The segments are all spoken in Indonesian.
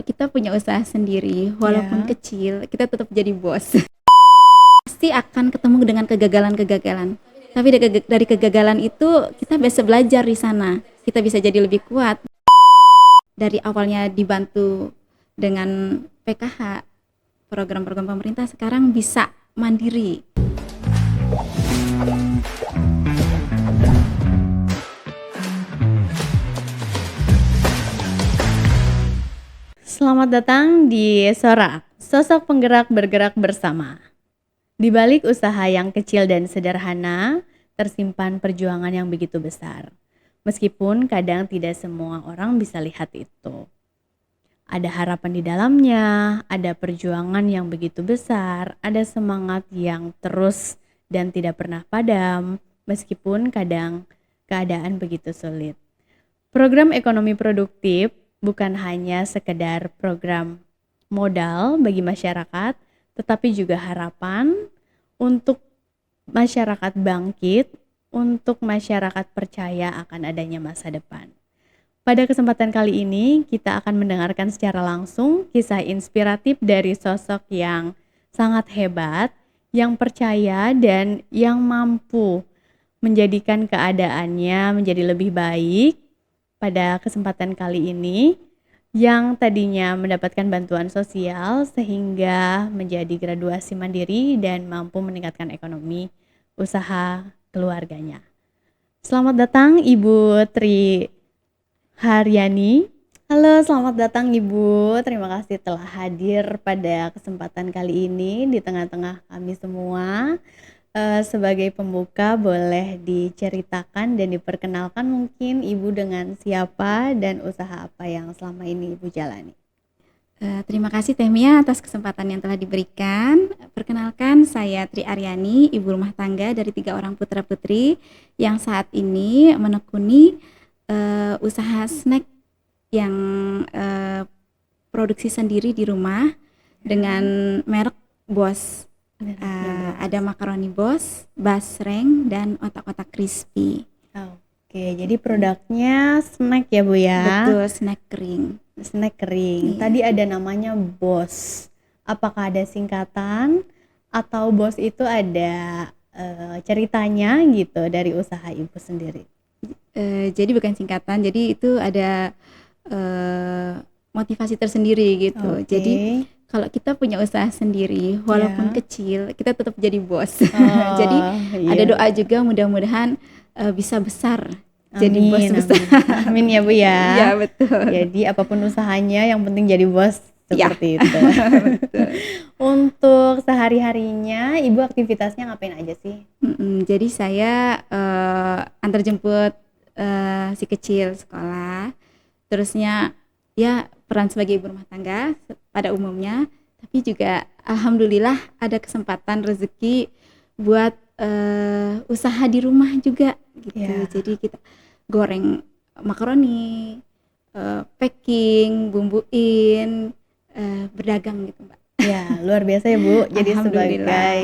Kita punya usaha sendiri, walaupun Ya. kecil, kita tetap jadi bos. Pasti akan ketemu dengan kegagalan-kegagalan. Tapi dari kegagalan itu kita bisa belajar di sana. Kita bisa jadi lebih kuat. Dari awalnya dibantu dengan PKH, program-program pemerintah, sekarang bisa mandiri. Selamat datang di Sorak, sosok penggerak bergerak bersama. Di balik usaha yang kecil dan sederhana, tersimpan perjuangan yang begitu besar. Meskipun kadang tidak semua orang bisa lihat itu. Ada harapan di dalamnya, ada perjuangan yang begitu besar, ada semangat yang terus dan tidak pernah padam, meskipun kadang keadaan begitu sulit. Program ekonomi produktif bukan hanya sekedar program modal bagi masyarakat, tetapi juga harapan untuk masyarakat bangkit, untuk masyarakat percaya akan adanya masa depan. Pada kesempatan kali ini, kita akan mendengarkan secara langsung kisah inspiratif dari sosok yang sangat hebat, yang percaya dan yang mampu menjadikan keadaannya menjadi lebih baik. Pada kesempatan kali ini, yang tadinya mendapatkan bantuan sosial sehingga menjadi graduasi mandiri dan mampu meningkatkan ekonomi usaha keluarganya. Selamat datang Ibu Tri Haryani. Halo, selamat datang Ibu. Terima kasih telah hadir pada kesempatan kali ini di tengah-tengah kami semua. Sebagai pembuka boleh diceritakan dan diperkenalkan mungkin Ibu dengan siapa dan usaha apa yang selama ini Ibu jalani. Terima kasih Teh Mia atas kesempatan yang telah diberikan. Perkenalkan, saya Tri Aryani, ibu rumah tangga dari 3 orang putra-putri yang saat ini menekuni usaha snack yang produksi sendiri di rumah dengan merek Bos. Ada makaroni Bos, basreng, dan otak-otak crispy. Oke, jadi produknya snack ya Bu ya? Betul, snack kering. Snack kering. Iya. Tadi ada namanya Bos. Apakah ada singkatan atau Bos itu ada ceritanya gitu dari usaha Ibu sendiri? Jadi bukan singkatan, jadi itu ada motivasi tersendiri gitu. Oke. Jadi kalau kita punya usaha sendiri, walaupun Ya. kecil, kita tetap jadi bos. Oh, Jadi iya. ada doa juga mudah-mudahan bisa besar. Jadi bos Amin, besar. amin ya Bu ya. Iya betul. Jadi apapun usahanya yang penting jadi bos Ya. seperti itu. Betul. Untuk sehari-harinya Ibu aktivitasnya ngapain aja sih? Jadi saya antar jemput si kecil sekolah, terusnya ya peran sebagai ibu rumah tangga pada umumnya, tapi juga alhamdulillah ada kesempatan rezeki buat usaha di rumah juga gitu. Ya. Jadi kita goreng makaroni, packing, bumbuin, berdagang gitu Mbak. Ya, luar biasa ya Bu. Jadi Alhamdulillah. sebagai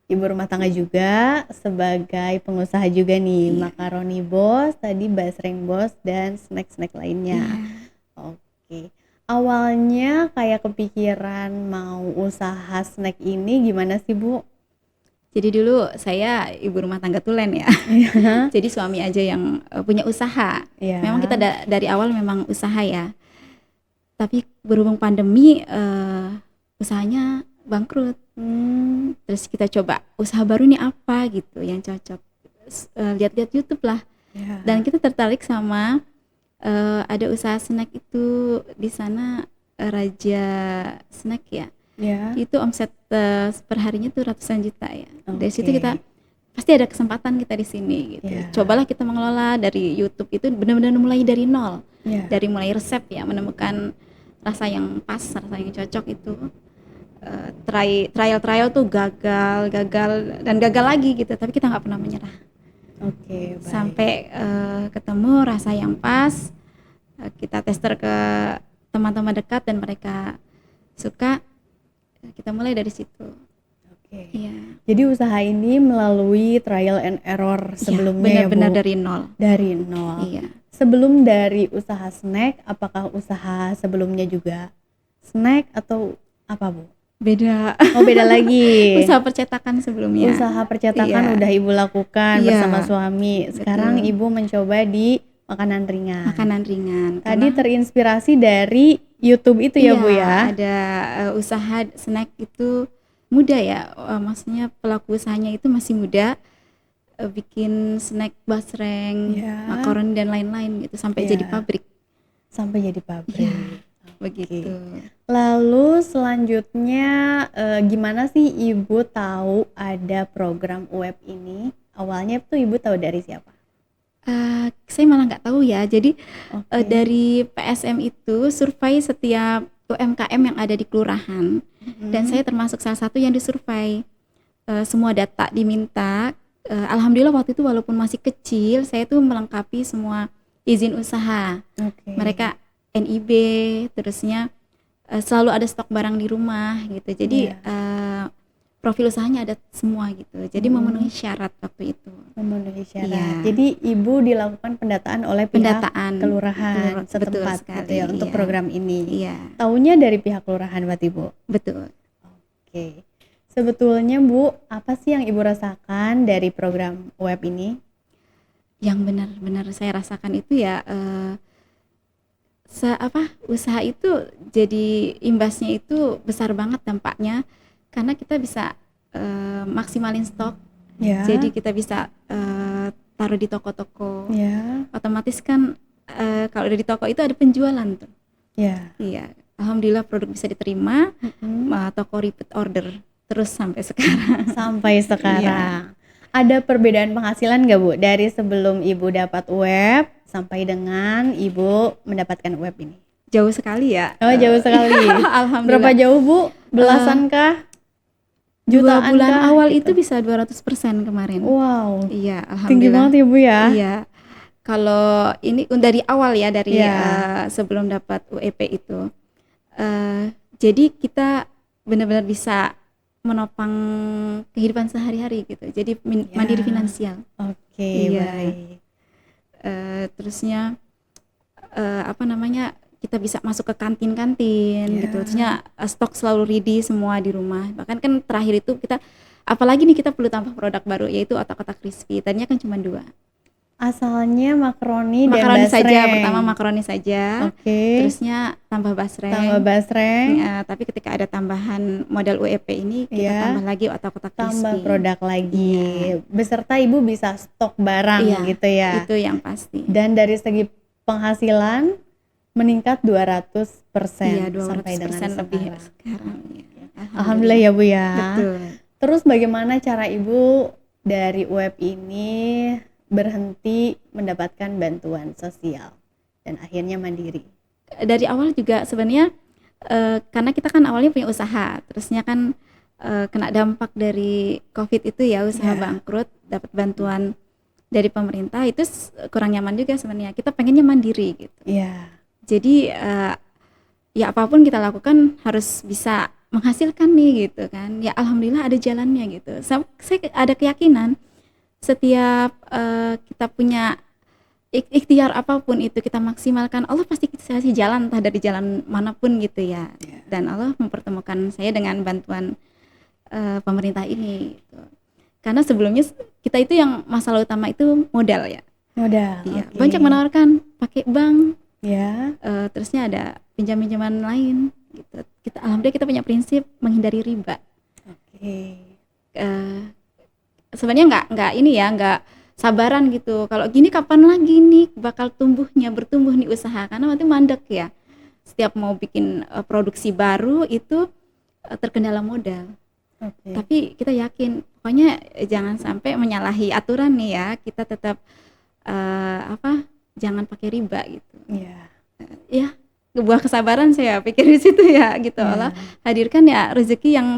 ibu rumah tangga juga, sebagai pengusaha juga nih, Iya. makaroni Bos, tadi basreng Bos dan snack-snack lainnya. Iya. Oke. Awalnya kayak kepikiran mau usaha snack ini gimana sih Bu? Jadi dulu saya ibu rumah tangga tulen ya. Jadi suami aja yang punya usaha. Ya. Memang kita dari awal memang usaha ya. Tapi berhubung pandemi usahanya bangkrut. Terus kita coba usaha baru nih apa gitu yang cocok. Lihat-lihat YouTube lah. Ya. Dan kita tertarik sama ada usaha snack itu di sana, Raja Snack ya. Ya. Itu omset perharinya tuh ratusan juta ya. Dari situ Oke. kita pasti ada kesempatan kita di sini gitu. Ya. Cobalah kita mengelola dari YouTube itu benar-benar mulai dari nol. Ya. Dari mulai resep ya, menemukan rasa yang pas, rasa yang cocok itu. Trial tuh gagal dan gagal lagi gitu, tapi kita nggak pernah menyerah. Oke, baik. Sampai ketemu rasa yang pas, kita tester ke teman-teman dekat dan mereka suka, kita mulai dari situ. Oke. Iya. Jadi usaha ini melalui trial and error sebelumnya ya Bu? Benar-benar dari nol. Dari nol. Iya. Sebelum dari usaha snack, apakah usaha sebelumnya juga snack atau apa Bu? Beda. Oh beda lagi. Usaha percetakan sebelumnya. Usaha percetakan Iya. udah Ibu lakukan Iya, bersama suami. Sekarang betul. Ibu mencoba di makanan ringan. Makanan ringan. Tadi Karena terinspirasi dari YouTube itu ya iya, Bu ya? ada usaha snack itu muda ya. Maksudnya pelaku usahanya itu masih muda. Bikin snack basreng, Ya. makaroni dan lain-lain gitu sampai Ya. jadi pabrik. Sampai jadi pabrik. Iya, Oke. begitu. Lalu selanjutnya gimana sih Ibu tahu ada program web ini? Awalnya tuh Ibu tahu dari siapa? Saya malah nggak tahu ya. Jadi Oke. dari PSM itu survei setiap UMKM yang ada di kelurahan dan saya termasuk salah satu yang disurvei. Semua data diminta. Alhamdulillah waktu itu walaupun masih kecil, saya tuh melengkapi semua izin usaha. Oke. Mereka NIB, terusnya selalu ada stok barang di rumah gitu. Jadi Iya. profil usahanya ada semua gitu. Jadi memenuhi syarat waktu itu. Memenuhi syarat. Iya. Jadi Ibu dilakukan pendataan oleh pihak Pendataan kelurahan betul setempat sekali, gitu ya untuk iya. program ini. Iya, Taunya dari pihak kelurahan berarti Bu. betul. Oke. Sebetulnya Bu, apa sih yang Ibu rasakan dari program web ini? Yang benar-benar saya rasakan itu ya usaha itu jadi imbasnya itu besar banget dampaknya karena kita bisa maksimalin stok. Ya. Jadi kita bisa taruh di toko-toko. Ya. Otomatis kan kalau udah di toko itu ada penjualan tuh. Ya. Iya, alhamdulillah produk bisa diterima. Toko repeat order terus sampai sekarang. Sampai sekarang. Ada perbedaan penghasilan nggak Bu dari sebelum Ibu dapat web sampai dengan Ibu mendapatkan web ini? Jauh sekali ya. Oh jauh sekali. Alhamdulillah. Berapa jauh Bu? Belasan kah? 2 Jutaan bulan kah? awal Gitu. itu bisa 200% kemarin. Wow. Iya, Tinggi alhamdulillah. banget ya Bu ya. Iya. Kalau ini dari awal ya, dari Iya. sebelum dapat UEP itu. Jadi kita benar-benar bisa menopang kehidupan sehari-hari gitu. Jadi mandiri finansial. Oke, Iya. baik. Terusnya kita bisa masuk ke kantin-kantin Iya. gitu. Terusnya stok selalu ready semua di rumah. Bahkan kan terakhir itu kita apalagi nih kita perlu tambah produk baru yaitu otak-otak crispy. Tadinya kan cuma 2. Asalnya makaroni dan Makaroni basreng. saja, pertama makaroni saja. Oke. Terusnya tambah basreng. Tambah basreng. Tapi ketika ada tambahan modal UEP ini kita Iya. tambah lagi otak-otak crispy. Tambah produk lagi. Iya. Beserta Ibu bisa stok barang Iya, gitu ya. itu yang pasti. Dan dari segi penghasilan meningkat 200% Iya, sampai dengan 200% lebih sekarang. sekarang. Ya. Alhamdulillah ya Bu ya. Betul. Terus bagaimana cara Ibu dari web ini berhenti mendapatkan bantuan sosial dan akhirnya mandiri? Dari awal juga sebenarnya karena kita kan awalnya punya usaha, terusnya kan kena dampak dari COVID itu ya, usaha Iya. bangkrut, dapat bantuan dari pemerintah itu kurang nyaman juga sebenarnya. Kita pengennya mandiri gitu. Iya. Jadi ya apapun kita lakukan harus bisa menghasilkan nih gitu kan. Ya alhamdulillah ada jalannya gitu. Saya ada keyakinan setiap kita punya ikhtiar apapun itu kita maksimalkan, Allah pasti kasih jalan entah dari jalan manapun gitu ya. Dan Allah mempertemukan saya dengan bantuan pemerintah ini gitu. Karena sebelumnya kita itu yang masalah utama itu modal ya. Modal. Iya, Oke. banyak menawarkan pakai bank. Ya. Terusnya ada pinjam-pinjaman lain gitu. Alhamdulillah kita punya prinsip menghindari riba. Oke. Sebenarnya nggak sabaran gitu. Kalau gini kapan lagi nih bakal bertumbuh nih usaha, karena nanti mandek ya. Setiap mau bikin produksi baru itu terkendala modal. Oke. Tapi kita yakin pokoknya jangan sampai menyalahi aturan nih ya. Kita tetap jangan pakai riba gitu. Iya. Ya, sebuah kesabaran saya pikir di situ ya gitu. Iya. Allah hadirkan ya rezeki yang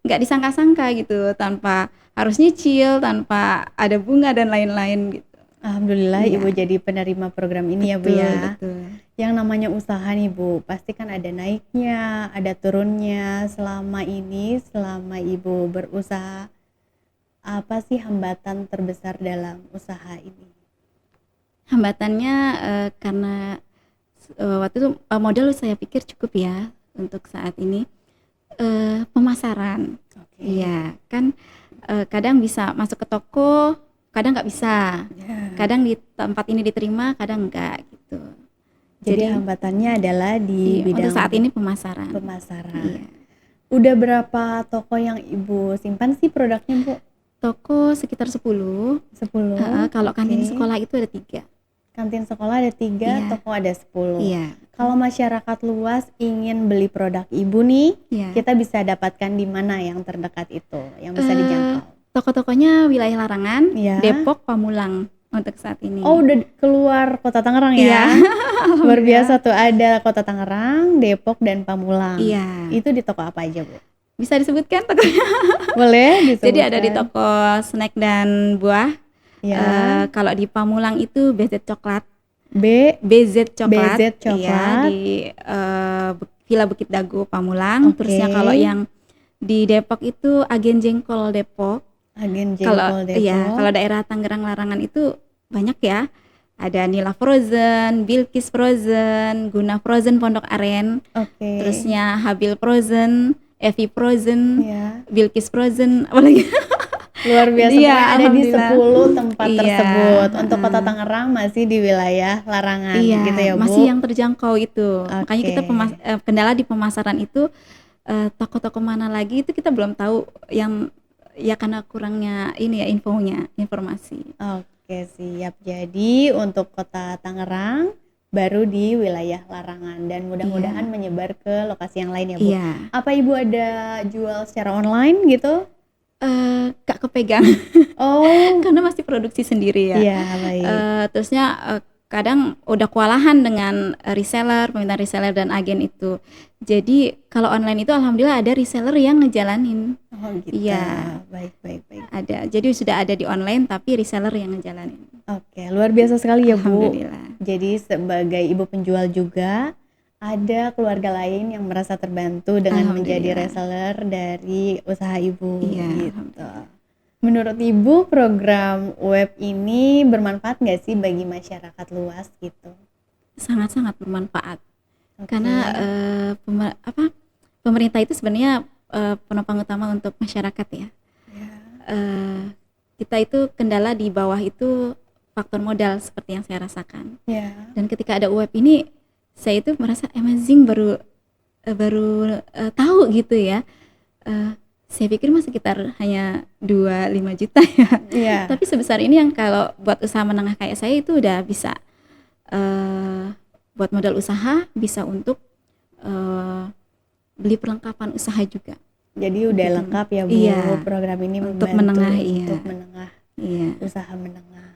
nggak disangka-sangka gitu, tanpa harus nyicil, tanpa ada bunga dan lain-lain gitu. Alhamdulillah Iya. Ibu jadi penerima program ini ya Bu ya. Betul. Yang namanya usaha nih Bu, pasti kan ada naiknya, ada turunnya. Selama Ibu berusaha, apa sih hambatan terbesar dalam usaha ini? Hambatannya karena waktu itu modal saya pikir cukup ya, untuk saat ini. Pemasaran. Oke. Iya, kan kadang bisa masuk ke toko, kadang nggak bisa. Ya. Kadang di tempat ini diterima, kadang enggak gitu. Jadi hambatannya adalah di untuk bidang saat ini pemasaran. pemasaran. Iya. Udah berapa toko yang Ibu simpan sih produknya, Bu? Toko sekitar 10. 10. Kalau kantin Oke. sekolah itu ada 3. Kantin sekolah ada 3, Iya. toko ada 10. Iya. Kalau masyarakat luas ingin beli produk Ibu nih, Iya. kita bisa dapatkan di mana yang terdekat itu, yang bisa dijangkau? Toko-tokonya wilayah Larangan, Iya. Depok, Pamulang untuk saat ini. Oh, udah keluar Kota Tangerang ya? Iya. Luar biasa tuh, ada Kota Tangerang, Depok, dan Pamulang. Iya. Itu di toko apa aja, Bu? Bisa disebutkan tokonya? Boleh disebutkan. Jadi ada di toko snack dan buah. Ya. Kalau di Pamulang itu BZ Coklat. BZ BZ Coklat. BZ Coklat. Iya, di Villa Bukit Dago Pamulang. Oke. Terusnya kalau yang di Depok itu Agen Jengkol Depok. Agen Kalau Jengkol Depok. iya, kalau daerah Tangerang Larangan itu banyak ya. Ada Nila Frozen, Bilkis Frozen, Guna Frozen Pondok Aren. Oke. Terusnya Habil Frozen, Evi Frozen, Ya. Bilkis Frozen, apalagi Luar biasa, Iya, pokoknya ada di alhamdulillah. 10 tempat Iya, tersebut. Untuk Kota Tangerang masih di wilayah Larangan iya, gitu ya, Bu? masih yang terjangkau itu. Makanya kita Oke. kendala di pemasaran itu toko-toko mana lagi itu kita belum tahu, yang ya karena kurangnya ini ya informasi. Oke, siap. Jadi untuk Kota Tangerang baru di wilayah Larangan dan mudah-mudahan Iya. menyebar ke lokasi yang lain ya, Bu. Iya. Apa Ibu ada jual secara online gitu? Gak kepegang Oh, karena masih produksi sendiri ya. iya, baik. Terusnya kadang udah kewalahan dengan reseller, permintaan reseller dan agen itu. Jadi kalau online itu alhamdulillah ada reseller yang ngejalanin. Oh, gitu. Iya. Baik. Ada. Jadi sudah ada di online tapi reseller yang ngejalanin. Oke, luar biasa sekali ya, Bu. Alhamdulillah. Jadi sebagai ibu penjual juga ada keluarga lain yang merasa terbantu dengan menjadi Alhamdulillah. reseller dari usaha Ibu Iya, gitu. Menurut Ibu program web ini bermanfaat nggak sih bagi masyarakat luas gitu? Sangat-sangat bermanfaat. Oke. Karena pemerintah itu sebenarnya penopang utama untuk masyarakat ya. Ya. Kita itu kendala di bawah itu faktor modal seperti yang saya rasakan. Ya. Dan ketika ada web ini, saya itu merasa amazing, baru tahu gitu ya. Saya pikir mah sekitar hanya 2-5 juta ya. Iya. Tapi sebesar ini yang kalau buat usaha menengah kayak saya itu udah bisa buat modal usaha, bisa untuk beli perlengkapan usaha juga. Jadi udah Gitu. lengkap ya, Bu. Iya. Program ini Untuk membantu menengah, iya. untuk menengah, Iya. usaha menengah.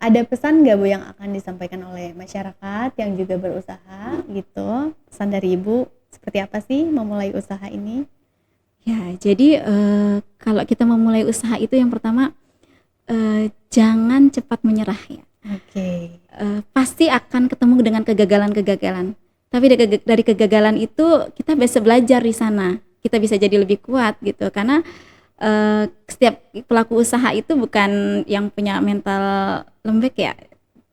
Ada pesan nggak, Bu, yang akan disampaikan oleh masyarakat yang juga berusaha gitu? Pesan dari Ibu seperti apa sih memulai usaha ini? Ya, jadi kalau kita memulai usaha itu yang pertama jangan cepat menyerah ya. Oke. Pasti akan ketemu dengan kegagalan-kegagalan. Tapi dari kegagalan itu kita bisa belajar di sana. Kita bisa jadi lebih kuat gitu. Karena setiap pelaku usaha itu bukan yang punya mental lembek ya.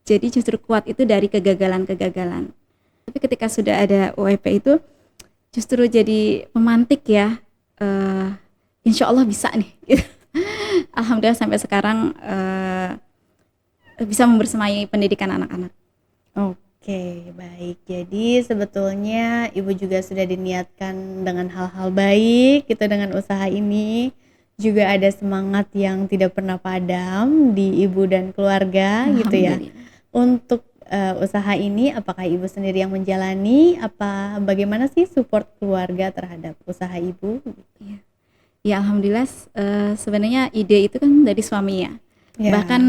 Jadi justru kuat itu dari kegagalan-kegagalan. Tapi ketika sudah ada UEP itu justru jadi pemantik ya. Insya Allah bisa nih. Alhamdulillah sampai sekarang bisa membersamai pendidikan anak-anak. Oke, baik. Jadi sebetulnya Ibu juga sudah diniatkan dengan hal-hal baik gitu dengan usaha ini. Juga ada semangat yang tidak pernah padam di Ibu dan keluarga gitu ya. Alhamdulillah. Untuk usaha ini apakah Ibu sendiri yang menjalani? Bagaimana sih support keluarga terhadap usaha Ibu? Ya alhamdulillah sebenarnya ide itu kan dari suami ya. Ya. Bahkan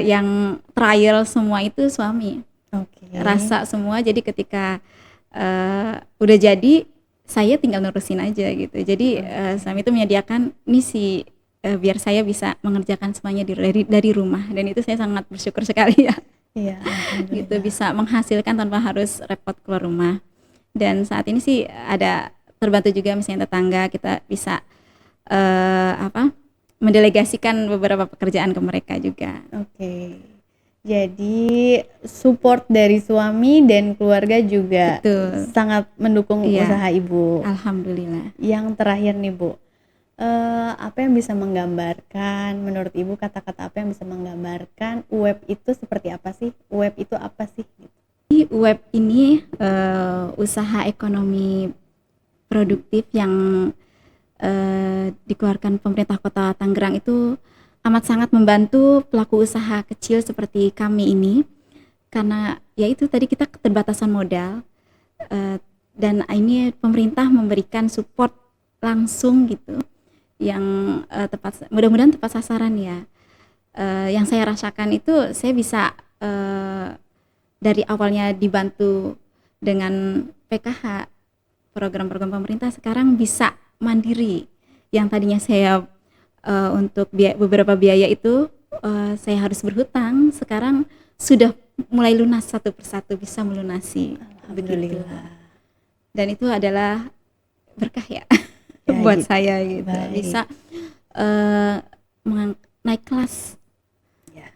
yang trial semua itu suami. Oke. Rasa semua, jadi ketika udah jadi saya tinggal nurusin aja gitu. Jadi suami itu menyediakan misi biar saya bisa mengerjakan semuanya dari rumah, dan itu saya sangat bersyukur sekali ya. Iya, alhamdulillah. Gitu bisa menghasilkan tanpa harus repot keluar rumah. Dan saat ini sih ada terbantu juga misalnya tetangga, kita bisa mendelegasikan beberapa pekerjaan ke mereka juga. Oke. Jadi support dari suami dan keluarga juga Betul. sangat mendukung Iya. usaha Ibu. Alhamdulillah. Yang terakhir nih Bu, apa yang bisa menggambarkan menurut Ibu, kata-kata apa yang bisa menggambarkan web itu seperti apa sih? Web itu apa sih? Di web ini usaha ekonomi produktif yang dikeluarkan pemerintah Kota Tangerang itu amat sangat membantu pelaku usaha kecil seperti kami ini, karena ya itu tadi kita keterbatasan modal, dan ini pemerintah memberikan support langsung gitu yang mudah-mudahan tepat sasaran ya. Yang saya rasakan itu saya bisa dari awalnya dibantu dengan PKH, program-program pemerintah, sekarang bisa mandiri. Yang tadinya saya untuk beberapa biaya itu saya harus berhutang, sekarang sudah mulai lunas satu persatu, bisa melunasi. Begitu. Alhamdulillah. Dan itu adalah berkah ya, Ya, buat gitu. saya gitu. Baik. Bisa naik kelas Ya,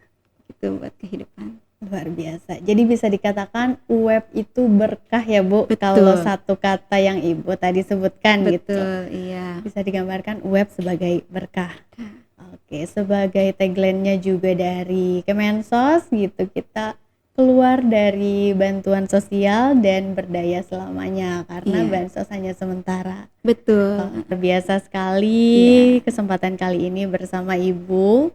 gitu buat kehidupan. luar biasa. Jadi bisa dikatakan web itu berkah ya Bu. Betul. Kalau satu kata yang Ibu tadi sebutkan gitu. Betul, iya. Bisa digambarkan web sebagai berkah. Berkah. Oke, sebagai tagline-nya juga dari Kemensos gitu, kita keluar dari bantuan sosial dan berdaya selamanya, karena Iya. bansos hanya sementara. Betul. Luar biasa sekali Iya. kesempatan kali ini bersama Ibu.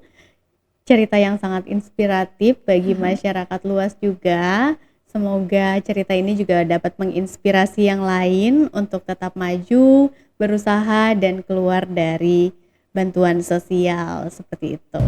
Cerita yang sangat inspiratif bagi masyarakat luas juga. Semoga cerita ini juga dapat menginspirasi yang lain untuk tetap maju, berusaha, dan keluar dari bantuan sosial seperti itu.